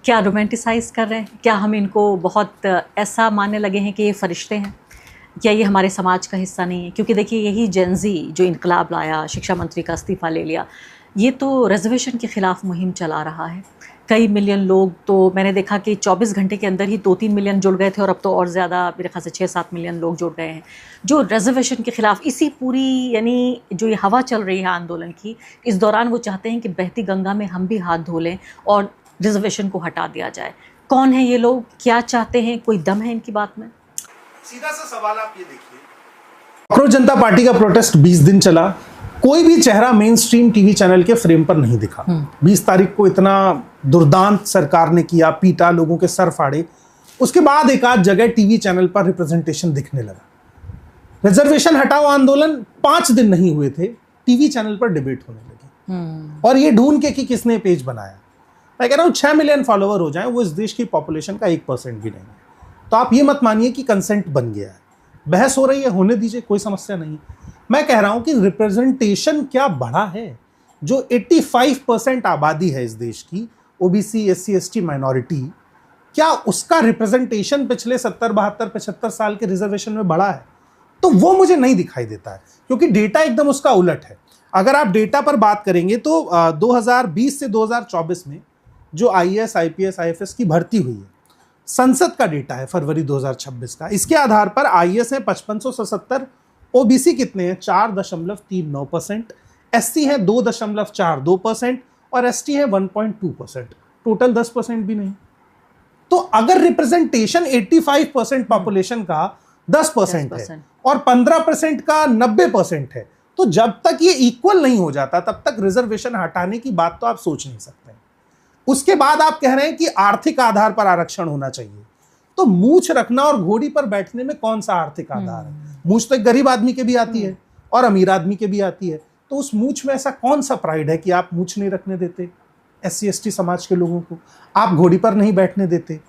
क्या रोमांटिसाइज कर रहे हैं? क्या हम इनको बहुत ऐसा मानने लगे हैं कि ये फरिश्ते हैं? क्या ये हमारे समाज का हिस्सा नहीं है? क्योंकि देखिए यही जेनजी जो इनकलाब लाया, शिक्षा मंत्री का इस्तीफ़ा ले लिया, ये तो रिजर्वेशन के ख़िलाफ़ मुहिम चला रहा है। कई मिलियन लोग, तो मैंने देखा कि 24 घंटे के अंदर ही 2-3 मिलियन जुड़ गए थे और अब तो और ज़्यादा, मेरे ख्याल से 6-7 मिलियन लोग जुड़ गए हैं जो रिजर्वेशन के ख़िलाफ़ इसी पूरी, यानी जो ये हवा चल रही है आंदोलन की, इस दौरान वो चाहते हैं कि बहती गंगा में हम भी हाथ धो लें और रिजर्वेशन को हटा दिया जाए। कौन है ये लोग? क्या चाहते हैं? कोई दम है इनकी बात में? सीधा सा सवाल आप ये देखिए, कांग्रेस जनता पार्टी का प्रोटेस्ट 20 दिन चला, कोई भी चेहरा मेन स्ट्रीम टीवी चैनल के फ्रेम पर नहीं दिखा। 20 तारीख को इतना दुर्दांत सरकार ने किया, पीटा, लोगों के सर फाड़े, उसके बाद एक आध जगह टीवी चैनल पर रिप्रेजेंटेशन दिखने लगा। रिजर्वेशन हटाओ आंदोलन 5 दिन नहीं हुए थे, टीवी चैनल पर डिबेट होने लगी। और ये ढूंढ के कि किसने पेज बनाया। मैं कह रहा हूँ 6 मिलियन फॉलोवर हो जाए, वो इस देश की पॉपुलेशन का 1% भी नहीं है। तो आप ये मत मानिए कि कंसेंट बन गया है। बहस हो रही है, होने दीजिए, कोई समस्या नहीं। मैं कह रहा हूं कि रिप्रेजेंटेशन क्या बढ़ा है? जो 85% आबादी है इस देश की, ओबीसी, एससी, एसटी माइनॉरिटी, क्या उसका रिप्रेजेंटेशन पिछले 70, 72, 75 साल के रिजर्वेशन में बढ़ा है? तो वो मुझे नहीं दिखाई देता है, क्योंकि डेटा एकदम उसका उलट है। अगर आप डेटा पर बात करेंगे तो 2020 से 2024 में जो आईएएस, आईपीएस, आईएफएस की भर्ती हुई है, संसद का डेटा है फरवरी 2026 का, इसके आधार पर आईएएस है 5577, ओबीसी कितने हैं 4.39%, एससी है 2.42% और एसटी है 1.2%, टोटल 10% भी नहीं। तो अगर रिप्रेजेंटेशन 85% पॉपुलेशन का 10% है और 15% का 90% है, तो जब तक ये इक्वल नहीं हो जाता तब तक रिजर्वेशन हटाने की बात तो आप सोच नहीं सकते। उसके बाद आप कह रहे हैं कि आर्थिक आधार पर आरक्षण होना चाहिए। तो मूछ रखना और घोड़ी पर बैठने में कौन सा आर्थिक आधार है? मूछ तो एक गरीब आदमी के भी आती है और अमीर आदमी के भी आती है। तो उस मूछ में ऐसा कौन सा प्राइड है कि आप मूछ नहीं रखने देते एससी एसटी समाज के लोगों को, आप घोड़ी पर नहीं बैठने देते?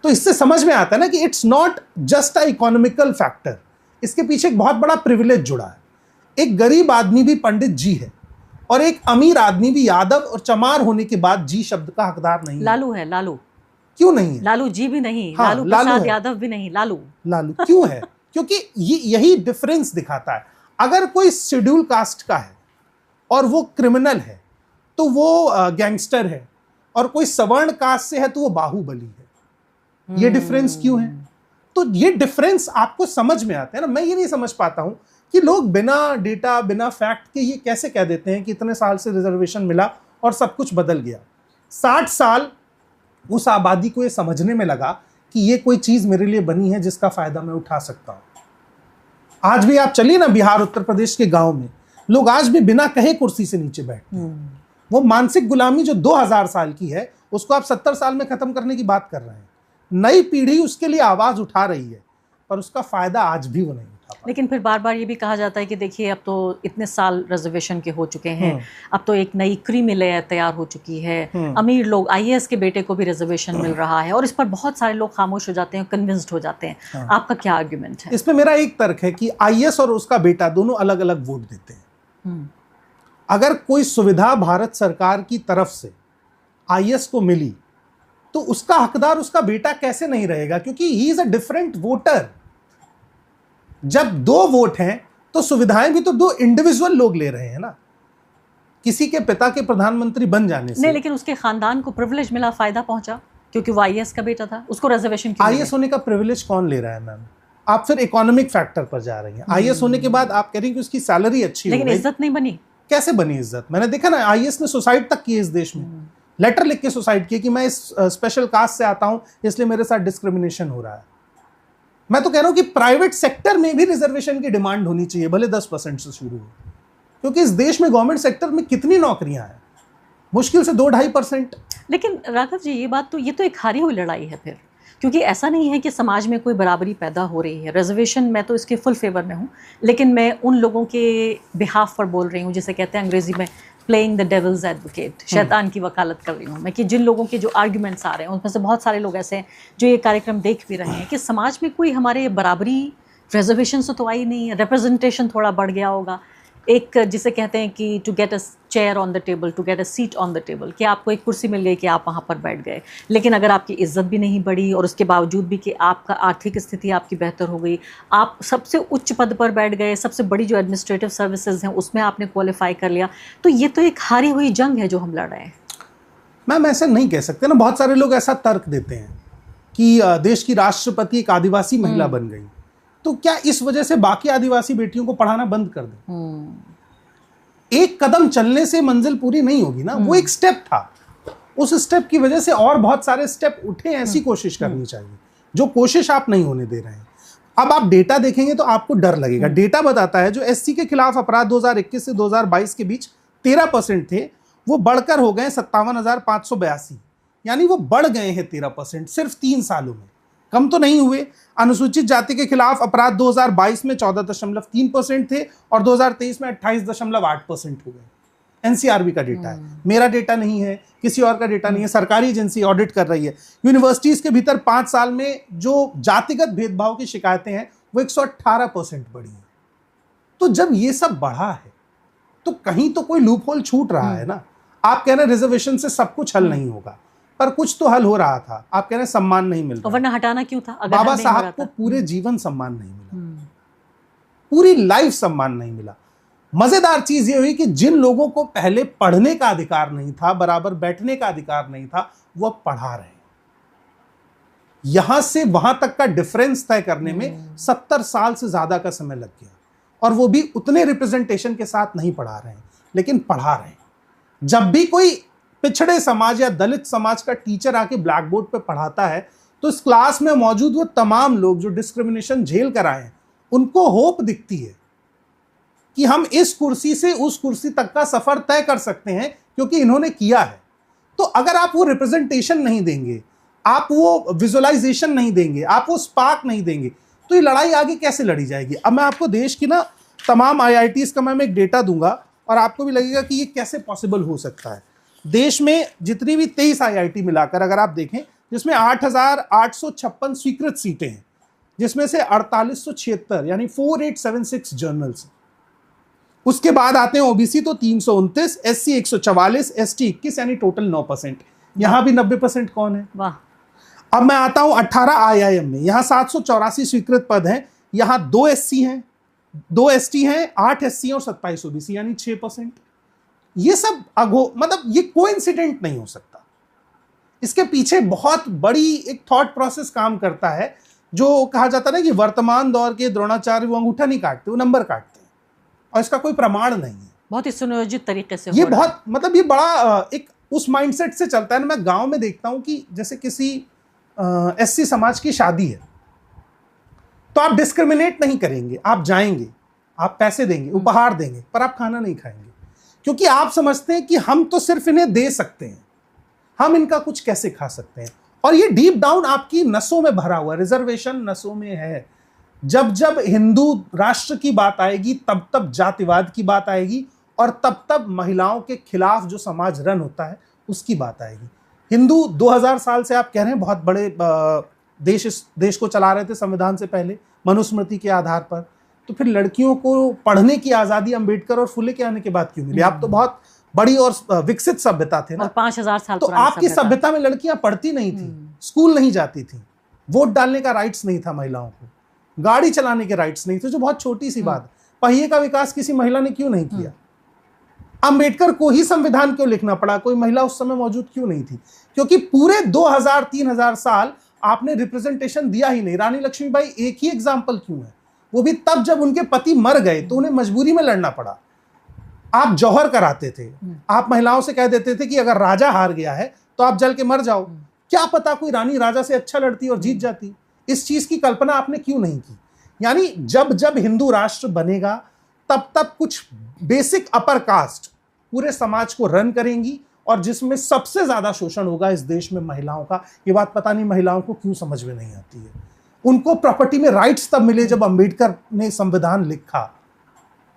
तो इससे समझ में आता है ना कि it's not just a economical factor, इसके पीछे एक बहुत बड़ा प्रिविलेज जुड़ा है। एक गरीब आदमी भी पंडित जी है और एक अमीर आदमी भी यादव और चमार होने के बाद जी शब्द का हकदार नहीं है। लालू है। लालू क्यों नहीं है? लालू जी भी नहीं, हाँ, लालू प्रसाद यादव भी नहीं, लालू क्यों है? क्योंकि यही डिफरेंस दिखाता है। अगर कोई शेड्यूल कास्ट का है और वो क्रिमिनल है तो वो गैंगस्टर है, और कोई सवर्ण कास्ट से है तो वो बाहुबली है। ये डिफरेंस क्यों है? तो ये डिफरेंस आपको समझ में आता है ना। मैं ये नहीं समझ पाता हूं कि लोग बिना डेटा, बिना फैक्ट के ये कैसे कह देते हैं कि इतने साल से रिजर्वेशन मिला और सब कुछ बदल गया। 60 साल उस आबादी को ये समझने में लगा कि ये कोई चीज मेरे लिए बनी है जिसका फायदा मैं उठा सकता हूं। आज भी आप चलिए ना बिहार, उत्तर प्रदेश के गांव में लोग आज भी बिना कहे कुर्सी से नीचे बैठते हैं। वो मानसिक गुलामी जो 2000 साल की है उसको आप 70 साल में खत्म करने की बात कर रहे हैं। नई पीढ़ी उसके लिए आवाज उठा रही है, पर उसका फायदा आज भी वो नहीं उठा पा। लेकिन फिर बार बार ये भी कहा जाता है कि देखिए अब तो इतने साल रिजर्वेशन के हो चुके हैं, अब तो एक नई क्रीमी लेयर तैयार हो चुकी है, अमीर लोग, आईएएस के बेटे को भी रिजर्वेशन मिल रहा है, और इस पर बहुत सारे लोग खामोश हो जाते हैं, कन्विंस्ड हो जाते हैं। आपका क्या आर्ग्यूमेंट है? इसमें मेरा एक तर्क है कि आईएएस और उसका बेटा दोनों अलग अलग वोट देते हैं। अगर कोई सुविधा भारत सरकार की तरफ से आईएएस को मिली तो उसका हकदार उसका बेटा कैसे नहीं रहेगा? क्योंकि he is a different voter. जब 2 वोट हैं तो सुविधाएं भी तो 2 इंडिविजुअल लोग ले रहे हैं ना। किसी के पिता के प्रधानमंत्री बन जाने से नहीं, लेकिन उसके खानदान को प्रिविलेज मिला, फायदा पहुंचा, क्योंकि वो आईएएस का बेटा था, उसको रिजर्वेशन क्यों? आईएएस होने का प्रिविलेज कौन ले रहा है मैम? आप फिर इकोनॉमिक फैक्टर पर जा रही हैं। आईएएस होने के बाद आप कह रही हैं कि उसकी सैलरी अच्छी, लेकिन इज्जत नहीं बनी। कैसे बनी इज्जत? मैंने देखा ना, आईएएस ने सुसाइड तक की इस देश में, लेटर लिख के सुसाइड किया कि मैं इस स्पेशल कास्ट से आता हूं इसलिए मेरे साथ डिस्क्रिमिनेशन हो रहा है। मैं तो कह रहा हूं कि प्राइवेट सेक्टर में भी रिजर्वेशन की डिमांड होनी चाहिए, भले 10% से शुरू हो, क्योंकि इस देश में गवर्नमेंट सेक्टर में कितनी नौकरियां हैं, मुश्किल से 2-2.5%। लेकिन राघव जी, ये तो एक हारी हुई लड़ाई है फिर, क्योंकि ऐसा नहीं है कि समाज में कोई बराबरी पैदा हो रही है। रिजर्वेशन, मैं तो इसके फुल फेवर में हूँ, लेकिन मैं उन लोगों के बिहाफ पर बोल रही हूँ जिसे कहते हैं अंग्रेजी में प्लेइंग द डेविल्स एडवोकेट, शैतान की वकालत कर रही हूँ मैं, कि जिन लोगों के जो आर्ग्यूमेंट्स आ रहे हैं उसमें से बहुत सारे लोग ऐसे हैं जो ये कार्यक्रम देख भी रहे हैं कि समाज में कोई हमारे बराबरी रिजर्वेशन से तो आई नहीं है, रिप्रेजेंटेशन थोड़ा बढ़ गया होगा। एक जिसे कहते हैं कि to get us chair on the table, to get a seat on the table, कि आपको एक कुर्सी मिल गई कि आप वहाँ पर बैठ गए। लेकिन अगर आपकी इज्जत भी नहीं बढ़ी और उसके बावजूद भी कि आपका आर्थिक स्थिति आपकी बेहतर हो गई, आप सबसे उच्च पद पर बैठ गए, सबसे बड़ी जो एडमिनिस्ट्रेटिव सर्विसेज हैं उसमें आपने क्वालिफाई कर लिया, तो ये तो एक हारी हुई जंग है जो हम लड़ रहे हैं। मैम ऐसा नहीं कह सकते ना, बहुत सारे लोग ऐसा तर्क देते हैं कि देश की राष्ट्रपति एक आदिवासी महिला बन गई, तो क्या इस वजह से बाकी आदिवासी बेटियों को पढ़ाना बंद कर दें? एक कदम चलने से मंजिल पूरी नहीं होगी ना, वो एक स्टेप था, उस स्टेप की वजह से और बहुत सारे स्टेप उठे, ऐसी कोशिश करनी चाहिए जो कोशिश आप नहीं होने दे रहे हैं। अब आप डेटा देखेंगे तो आपको डर लगेगा। डेटा बताता है जो एससी के खिलाफ अपराध 2021 से 2022 के बीच 13% थे, वो बढ़कर हो गए 57,582, यानी वो बढ़ गए हैं 13% सिर्फ 3 सालों में, कम तो नहीं हुए। अनुसूचित जाति के खिलाफ अपराध 2022 में 14.3% थे और 2023 में 28.8% हो गए। एनसीआरबी का डेटा है, मेरा डेटा नहीं है, किसी और का डेटा नहीं है, सरकारी एजेंसी ऑडिट कर रही है। यूनिवर्सिटीज के भीतर 5 साल में जो जातिगत भेदभाव की शिकायतें हैं वो 118% बढ़ी है। तो जब ये सब बढ़ा है तो कहीं तो कोई लूप होल छूट रहा है ना। आप कह रहे हैं रिजर्वेशन से सब कुछ हल नहीं होगा, पर कुछ तो हल हो रहा था। आप कह रहे हैं सम्मान नहीं मिल रहा, वरना हटाना क्यों था? अगर बाबा साहब को पूरे जीवन सम्मान नहीं मिला, पूरी लाइफ सम्मान नहीं मिला। मजेदार चीज ये हुई कि जिन लोगों को पहले पढ़ने का अधिकार नहीं था, बराबर बैठने का अधिकार नहीं था, वो अब पढ़ा रहे हैं। यहां से वहां तक का डिफरेंस तय करने में 70 साल से ज्यादा का समय लग गया, और वो भी उतने रिप्रेजेंटेशन के साथ नहीं पढ़ा रहे हैं, लेकिन पढ़ा रहे हैं। जब भी कोई पिछड़े समाज या दलित समाज का टीचर आके ब्लैक बोर्ड पे पढ़ाता है तो इस क्लास में मौजूद वो तमाम लोग जो डिस्क्रिमिनेशन झेल कर आए हैं, उनको होप दिखती है कि हम इस कुर्सी से उस कुर्सी तक का सफर तय कर सकते हैं क्योंकि इन्होंने किया है। तो अगर आप वो रिप्रेजेंटेशन नहीं देंगे, आप वो विजुअलाइजेशन नहीं देंगे, आप वो स्पार्क नहीं देंगे, तो ये लड़ाई आगे कैसे लड़ी जाएगी? अब मैं आपको देश की ना तमाम IITs का मैं एक डेटा दूंगा और आपको भी लगेगा कि ये कैसे पॉसिबल हो सकता है। देश में जितनी भी 23 IIT मिलाकर अगर आप देखें, जिसमें 8,856 स्वीकृत सीटें हैं, जिसमें से 4876 यानी 4876 जर्नल्स। उसके बाद आते हैं ओबीसी तो 329, SC 144, ST 21 यानी टोटल 9%। यहां भी 90% कौन है? वाह। अब मैं आता हूं 18 IIM में, यहां 784 स्वीकृत पद हैं, यहां 2 SC हैं, 2 ST हैं, 8 SC और 27 OBC यानी 6%। ये सब मतलब ये कोइंसिडेंट नहीं हो सकता। इसके पीछे बहुत बड़ी एक थॉट प्रोसेस काम करता है, जो कहा जाता है ना कि वर्तमान दौर के द्रोणाचार्य वो अंगूठा नहीं काटते, वो नंबर काटते हैं, और इसका कोई प्रमाण नहीं है। बहुत ही सुनियोजित तरीके से ये बहुत मतलब ये बड़ा एक उस माइंडसेट से चलता है ना। मैं गांव में देखता हूं कि जैसे किसी SC समाज की शादी है तो आप डिस्क्रिमिनेट नहीं करेंगे, आप जाएंगे, आप पैसे देंगे, उपहार देंगे, पर आप खाना नहीं खाएंगे, क्योंकि आप समझते हैं कि हम तो सिर्फ इन्हें दे सकते हैं, हम इनका कुछ कैसे खा सकते हैं। और ये डीप डाउन आपकी नसों में भरा हुआ, रिजर्वेशन नसों में है। जब जब हिंदू राष्ट्र की बात आएगी तब तब जातिवाद की बात आएगी, और तब तब महिलाओं के खिलाफ जो समाज रन होता है उसकी बात आएगी। हिंदू 2000 साल से आप कह रहे हैं बहुत बड़े इस देश को चला रहे थे संविधान से पहले मनुस्मृति के आधार पर, तो फिर लड़कियों को पढ़ने की आजादी अंबेडकर और फुले के आने के बाद क्यों मिली? आप तो बहुत बड़ी और विकसित सभ्यता थे ना, 5000 साल तो आपकी सभ्यता में लड़कियां पढ़ती नहीं थी, स्कूल नहीं जाती थी, वोट डालने का राइट्स नहीं था महिलाओं को, गाड़ी चलाने के राइट्स नहीं थे, जो बहुत छोटी सी बात। पहिए का विकास किसी महिला ने क्यों नहीं किया? अंबेडकर को ही संविधान क्यों लिखना पड़ा? कोई महिला उस समय मौजूद क्यों नहीं थी? क्योंकि पूरे 2000-3000 साल आपने रिप्रेजेंटेशन दिया ही नहीं। रानी लक्ष्मीबाई एक ही एग्जाम्पल क्यों है? वो भी तब जब उनके पति मर गए तो उन्हें मजबूरी में लड़ना पड़ा। आप जौहर कराते थे, आप महिलाओं से कह देते थे कि अगर राजा हार गया है तो आप जल के मर जाओ। क्या पता कोई रानी राजा से अच्छा लड़ती और जीत जाती। इस चीज की कल्पना आपने क्यों नहीं की? यानी जब जब हिंदू राष्ट्र बनेगा तब तब कुछ बेसिक अपर कास्ट पूरे समाज को रन करेंगी, और जिसमें सबसे ज्यादा शोषण होगा इस देश में महिलाओं का। ये बात पता नहीं महिलाओं को क्यों समझ में नहीं आती है। उनको प्रॉपर्टी में राइट्स तब मिले जब अंबेडकर ने संविधान लिखा,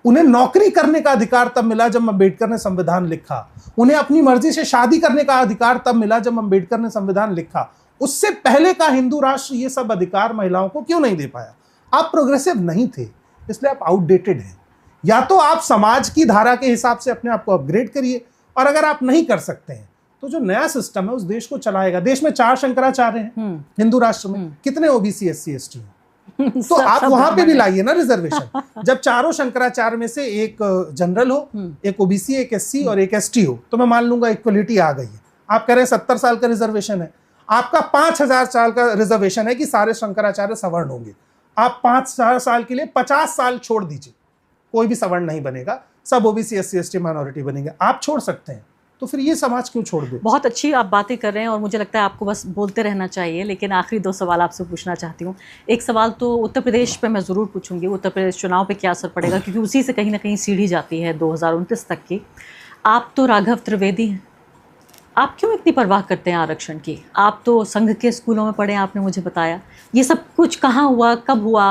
उन्हें नौकरी करने का अधिकार तब मिला जब अंबेडकर ने संविधान लिखा, उन्हें अपनी मर्जी से शादी करने का अधिकार तब मिला जब अंबेडकर ने संविधान लिखा। उससे पहले का हिंदू राष्ट्र ये सब अधिकार महिलाओं को क्यों नहीं दे पाया? आप प्रोग्रेसिव नहीं थे, इसलिए आप आउटडेटेड हैं। या तो आप समाज की धारा के हिसाब से अपने आप को अपग्रेड करिए, और अगर आप नहीं कर सकते हैं तो जो नया सिस्टम है उस देश को चलाएगा। देश में 4 शंकराचार्य हैं हिंदू राष्ट्र में, कितने ओबीसी एससी एसटी हैं? तो आप वहां पे भी लाइए ना रिजर्वेशन। जब चारों शंकराचार्य में से एक जनरल हो, एक ओबीसी, एक एससी और एक एसटी हो, तो मैं मान लूंगा इक्वलिटी आ गई है। आप कह रहे हैं 70 साल का रिजर्वेशन है, आपका 5000 साल का रिजर्वेशन है कि सारे शंकराचार्य सवर्ण होंगे। आप 5 साल के लिए 50 साल छोड़ दीजिए, कोई भी सवर्ण नहीं बनेगा, सब ओबीसी एससी एसटी माइनॉरिटी बनेंगे। आप छोड़ सकते हैं, तो फिर ये समाज क्यों छोड़ दे? बहुत अच्छी आप बातें कर रहे हैं और मुझे लगता है आपको बस बोलते रहना चाहिए, लेकिन आखिरी 2 सवाल आपसे पूछना चाहती हूँ। एक सवाल तो उत्तर प्रदेश पे मैं ज़रूर पूछूंगी, उत्तर प्रदेश चुनाव पे क्या असर पड़ेगा, क्योंकि उसी से कहीं ना कहीं सीढ़ी जाती है 2029 तक की। आप तो राघव त्रिवेदी हैं, आप क्यों इतनी परवाह करते हैं आरक्षण की? आप तो संघ के स्कूलों में पढ़े, आपने मुझे बताया। ये सब कुछ कहाँ हुआ, कब हुआ?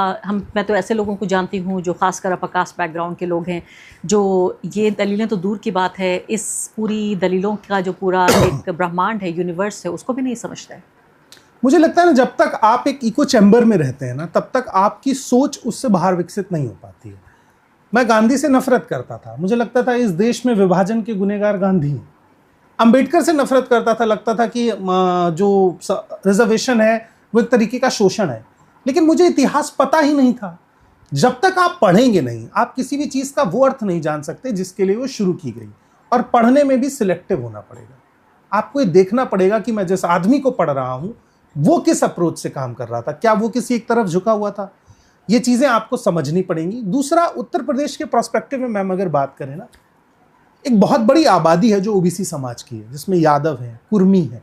मैं तो ऐसे लोगों को जानती हूँ जो खासकर अपर कास्ट बैकग्राउंड के लोग हैं, जो ये दलीलें तो दूर की बात है, इस पूरी दलीलों का जो पूरा एक ब्रह्मांड है, यूनिवर्स है, उसको भी नहीं समझते हैं। मुझे लगता है ना, जब तक आप एक इको चैम्बर में रहते हैं ना, तब तक आपकी सोच उससे बाहर विकसित नहीं हो पाती है। मैं गांधी से नफरत करता था, मुझे लगता था इस देश में विभाजन के गुनहगार गांधी हैं। अंबेडकर से नफरत करता था, लगता था कि जो रिजर्वेशन है वो एक तरीके का शोषण है। लेकिन मुझे इतिहास पता ही नहीं था। जब तक आप पढ़ेंगे नहीं, आप किसी भी चीज़ का वो अर्थ नहीं जान सकते जिसके लिए वो शुरू की गई। और पढ़ने में भी सिलेक्टिव होना पड़ेगा। आपको ये देखना पड़ेगा कि मैं जिस आदमी को पढ़ रहा हूँ वो किस अप्रोच से काम कर रहा था, क्या वो किसी एक तरफ झुका हुआ था। ये चीज़ें आपको समझनी पड़ेंगी। दूसरा, उत्तर प्रदेश के पर्सपेक्टिव में मैम अगर बात करें ना, एक बहुत बड़ी आबादी है जो ओबीसी समाज की है, जिसमें यादव है, कुर्मी है।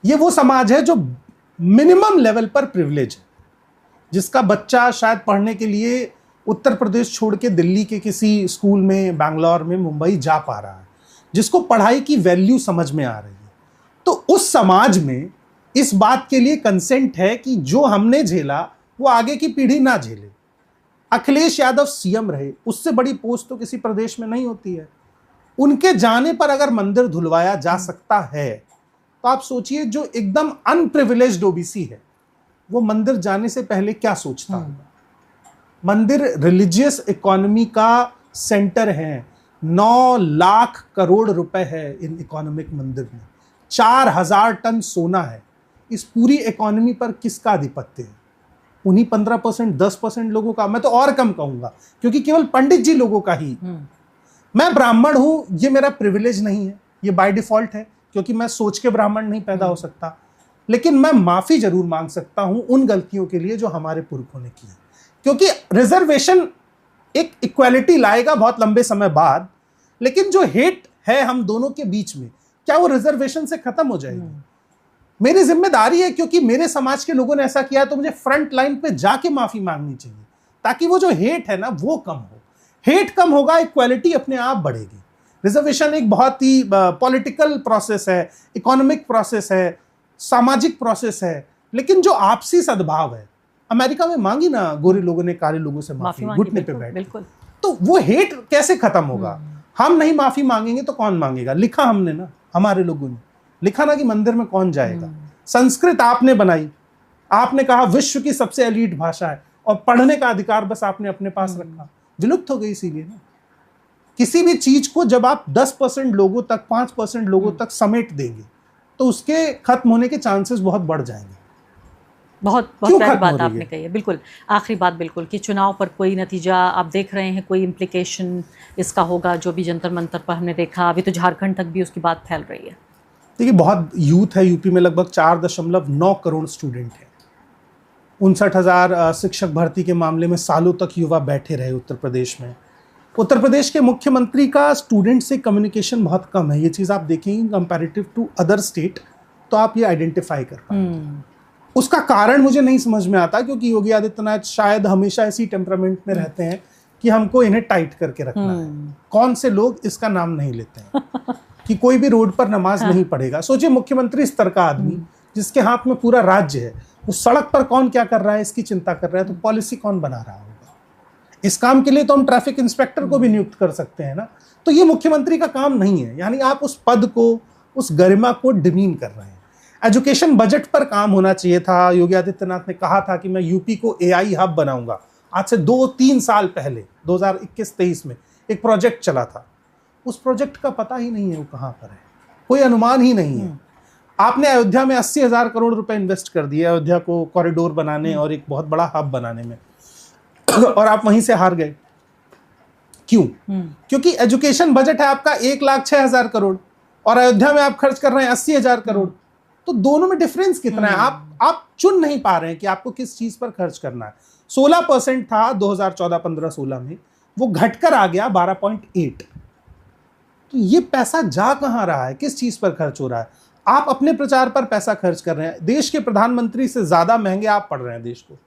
ये वो समाज है जो मिनिमम लेवल पर प्रिविलेज है, जिसका बच्चा शायद पढ़ने के लिए उत्तर प्रदेश छोड़ के दिल्ली के किसी स्कूल में, बैंगलोर में, मुंबई जा पा रहा है, जिसको पढ़ाई की वैल्यू समझ में आ रही है। तो उस समाज में इस बात के लिए कंसेंट है कि जो हमने झेला वो आगे की पीढ़ी ना झेले। अखिलेश यादव सीएम रहे, उससे बड़ी पोस्ट तो किसी प्रदेश में नहीं होती है। उनके जाने पर अगर मंदिर धुलवाया जा सकता है, तो आप सोचिए जो एकदम अनप्रिविलेज्ड ओबीसी है, वो मंदिर जाने से पहले क्या सोचता होगा। मंदिर रिलीजियस इकोनॉमी का सेंटर है। 9 लाख करोड़ रुपए है इन इकोनॉमिक मंदिर में। 4000 टन सोना है। इस पूरी इकोनॉमी पर किसका आधिपत्य है? उन्हीं 15%, 10% लोगों का। मैं तो और कम कहूंगा, क्योंकि केवल पंडित जी लोगों का ही। मैं ब्राह्मण हूं, ये मेरा प्रिविलेज नहीं है, ये बाय डिफॉल्ट है, क्योंकि मैं सोच के ब्राह्मण नहीं पैदा हो सकता। लेकिन मैं माफी जरूर मांग सकता हूं उन गलतियों के लिए जो हमारे पुरखों ने की है, क्योंकि रिजर्वेशन एक इक्वालिटी लाएगा बहुत लंबे समय बाद। लेकिन जो हेट है हम दोनों के बीच में, क्या वो रिजर्वेशन से खत्म हो जाएगी? मेरी जिम्मेदारी है, क्योंकि मेरे समाज के लोगों ने ऐसा किया, तो मुझे फ्रंट लाइन पे जाके माफी मांगनी चाहिए, ताकि वो जो हेट है ना वो कम हो। हेट कम होगा, इक्वालिटी अपने आप बढ़ेगी। रिजर्वेशन एक बहुत ही पॉलिटिकल प्रोसेस है, इकोनॉमिक प्रोसेस है, सामाजिक प्रोसेस है, लेकिन जो आपसी सद्भाव है, अमेरिका में मांगी ना गोरे लोगों ने काले लोगों से माफी, घुटने पे बैठ। तो वो हेट कैसे खत्म होगा? हम नहीं माफी मांगेंगे तो कौन मांगेगा? लिखा हमने ना, हमारे लोगों ने लिखा ना कि मंदिर में कौन जाएगा। संस्कृत आपने बनाई, आपने कहा विश्व की सबसे एलीट भाषा है, और पढ़ने का अधिकार बस आपने अपने पास रखा। विलुप्त हो गई इसीलिए ना। किसी भी चीज को जब आप 10% लोगों तक, 5% लोगों तक समेट देंगे, तो उसके खत्म होने के चांसेस बहुत बढ़ जाएंगे। बहुत प्यारी बात आपने कही है। बिल्कुल आखिरी बात, बिल्कुल, कि चुनाव पर कोई नतीजा आप देख रहे हैं, कोई इम्प्लीकेशन इसका होगा? जो भी जंतर मंतर पर हमने देखा, अभी तो झारखंड तक भी उसकी बात फैल रही है। देखिए, बहुत यूथ है यूपी में, लगभग 4.9 करोड़ स्टूडेंट हैं। 59,000 शिक्षक भर्ती के मामले में सालों तक युवा बैठे रहे उत्तर प्रदेश में। उत्तर प्रदेश के मुख्यमंत्री का स्टूडेंट से कम्युनिकेशन बहुत कम है। ये चीज़ आप देखेंगे कंपैरेटिव टू अदर स्टेट, तो आप ये आइडेंटिफाई कर पाएंगे। उसका कारण मुझे नहीं समझ में आता, क्योंकि योगी आदित्यनाथ शायद हमेशा ऐसी टेम्परामेंट में रहते हैं कि हमको इन्हें टाइट करके रखना है। कौन से लोग इसका नाम नहीं लेते हैं कि कोई भी रोड पर नमाज नहीं पढ़ेगा। सोचिए, मुख्यमंत्री स्तर का आदमी जिसके हाथ में पूरा राज्य है, उस सड़क पर कौन क्या कर रहा है इसकी चिंता कर रहा है, तो पॉलिसी कौन बना रहा होगा? इस काम के लिए तो हम ट्रैफिक इंस्पेक्टर को भी नियुक्त कर सकते हैं ना। तो ये मुख्यमंत्री का काम नहीं है। यानी आप उस पद को, उस गरिमा को डिमीन कर रहे हैं। एजुकेशन बजट पर काम होना चाहिए था। योगी आदित्यनाथ ने कहा था कि मैं यूपी को एआई हब बनाऊंगा, आज से 2-3 साल पहले 2021-23 में एक प्रोजेक्ट चला था, उस प्रोजेक्ट का पता ही नहीं है वो कहाँ पर है, कोई अनुमान ही नहीं है। आपने अयोध्या में 80,000 करोड़ रुपए इन्वेस्ट कर दिए अयोध्या को कॉरिडोर बनाने और एक बहुत बड़ा हब बनाने में और आप वहीं से हार गए। क्यों? क्योंकि एजुकेशन बजट है आपका 1,06,000 करोड़ और अयोध्या में आप खर्च कर रहे हैं 80,000 करोड़। तो दोनों में डिफरेंस कितना है? आप चुन नहीं पा रहे हैं कि आपको किस चीज पर खर्च करना है। 16% था 2014-15-16 में, वो घटकर आ गया 12.8। तो ये पैसा जा कहां रहा है, किस चीज पर खर्च हो रहा है? आप अपने प्रचार पर पैसा खर्च कर रहे हैं, देश के प्रधानमंत्री से ज्यादा महंगे आप पड़ रहे हैं देश को।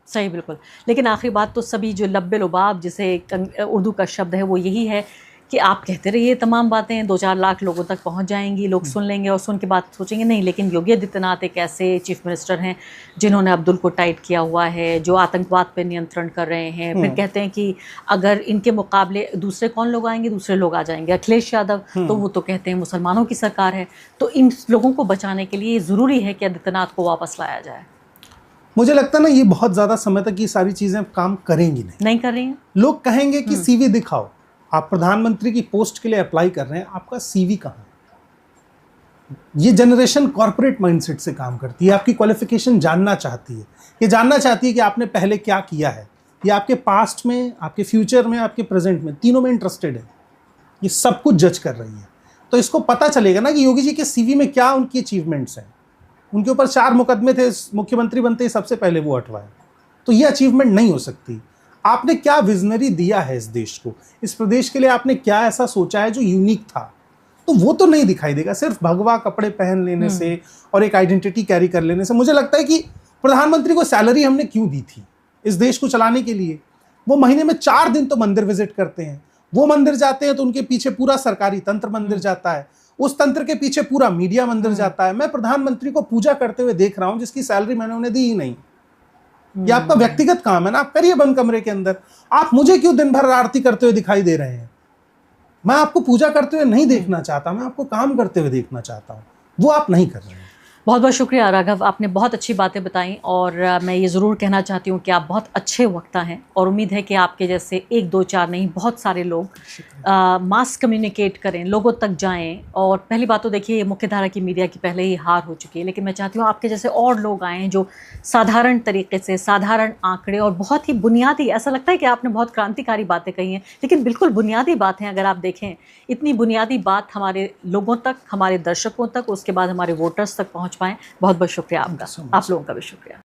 सही, बिल्कुल। लेकिन आखिरी बात तो सभी जो लब्बे लुबाब, जिसे उर्दू का शब्द है, वो यही है कि आप कहते रहिए तमाम बातें, 2-4 लाख लोगों तक पहुंच जाएंगी, लोग सुन लेंगे और सुन के बाद सोचेंगे नहीं। लेकिन योगी आदित्यनाथ एक ऐसे चीफ मिनिस्टर हैं जिन्होंने अब्दुल को टाइट किया हुआ है, जो आतंकवाद पे नियंत्रण कर रहे हैं। फिर कहते हैं कि अगर इनके मुकाबले दूसरे कौन लोग आएंगे, दूसरे लोग आ जाएंगे, अखिलेश यादव, तो वो तो कहते हैं मुसलमानों की सरकार है। तो इन लोगों को बचाने के लिए ज़रूरी है कि आदित्यनाथ को वापस लाया जाए। मुझे लगता है ना, ये बहुत ज्यादा समय तक ये सारी चीजें काम करेंगी नहीं कर रही हैं। लोग कहेंगे कि सीवी दिखाओ। आप प्रधानमंत्री की पोस्ट के लिए अप्लाई कर रहे हैं, आपका सीवी कहाँ है? ये जनरेशन कॉर्पोरेट माइंडसेट से काम करती है, आपकी क्वालिफिकेशन जानना चाहती है। ये जानना चाहती है कि आपने पहले क्या किया है। ये आपके पास्ट में, आपके फ्यूचर में, आपके प्रेजेंट में, तीनों में इंटरेस्टेड है। ये सब कुछ जज कर रही है। तो इसको पता चलेगा ना कि योगी जी के सीवी में क्या उनकी अचीवमेंट्स हैं। उनके ऊपर 4 मुकदमे थे, मुख्यमंत्री बनते ही सबसे पहले वो हटवाए। तो ये अचीवमेंट नहीं हो सकती। आपने क्या विजनरी दिया है इस देश को, इस प्रदेश के लिए आपने क्या ऐसा सोचा है जो यूनिक था, तो वो तो नहीं दिखाई देगा सिर्फ भगवा कपड़े पहन लेने से और एक आइडेंटिटी कैरी कर लेने से। मुझे लगता है कि प्रधानमंत्री को सैलरी हमने क्यों दी थी इस देश को चलाने के लिए? वो महीने में 4 दिन तो मंदिर विजिट करते हैं। वो मंदिर जाते हैं तो उनके पीछे पूरा सरकारी तंत्र मंदिर जाता है, उस तंत्र के पीछे पूरा मीडिया मंदिर जाता है। मैं प्रधानमंत्री को पूजा करते हुए देख रहा हूं जिसकी सैलरी मैंने उन्हें दी ही नहीं। ये आपका व्यक्तिगत काम है ना, आप करिए बंद कमरे के अंदर। आप मुझे क्यों दिन भर आरती करते हुए दिखाई दे रहे हैं? मैं आपको पूजा करते हुए नहीं देखना चाहता, मैं आपको काम करते हुए देखना चाहता हूं। वो आप नहीं कर रहे हैं। बहुत बहुत शुक्रिया राघव, आपने बहुत अच्छी बातें बताई और मैं ये ज़रूर कहना चाहती हूँ कि आप बहुत अच्छे वक्ता हैं और उम्मीद है कि आपके जैसे 1, 2, 4 नहीं, बहुत सारे लोग मास कम्युनिकेट करें, लोगों तक जाएं। और पहली बात तो देखिए, ये मुख्यधारा की मीडिया की पहले ही हार हो चुकी है, लेकिन मैं चाहती हूँ आपके जैसे और लोग आएँ जो साधारण तरीके से, साधारण आंकड़े और बहुत ही बुनियादी, ऐसा लगता है कि आपने बहुत क्रांतिकारी बातें कही हैं, लेकिन बिल्कुल बुनियादी बात हैं। अगर आप देखें, इतनी बुनियादी बात हमारे लोगों तक, हमारे दर्शकों तक, उसके बाद हमारे वोटर्स तक पहुँच पाएँ। बहुत बहुत शुक्रिया आपका, आप लोगों का भी शुक्रिया।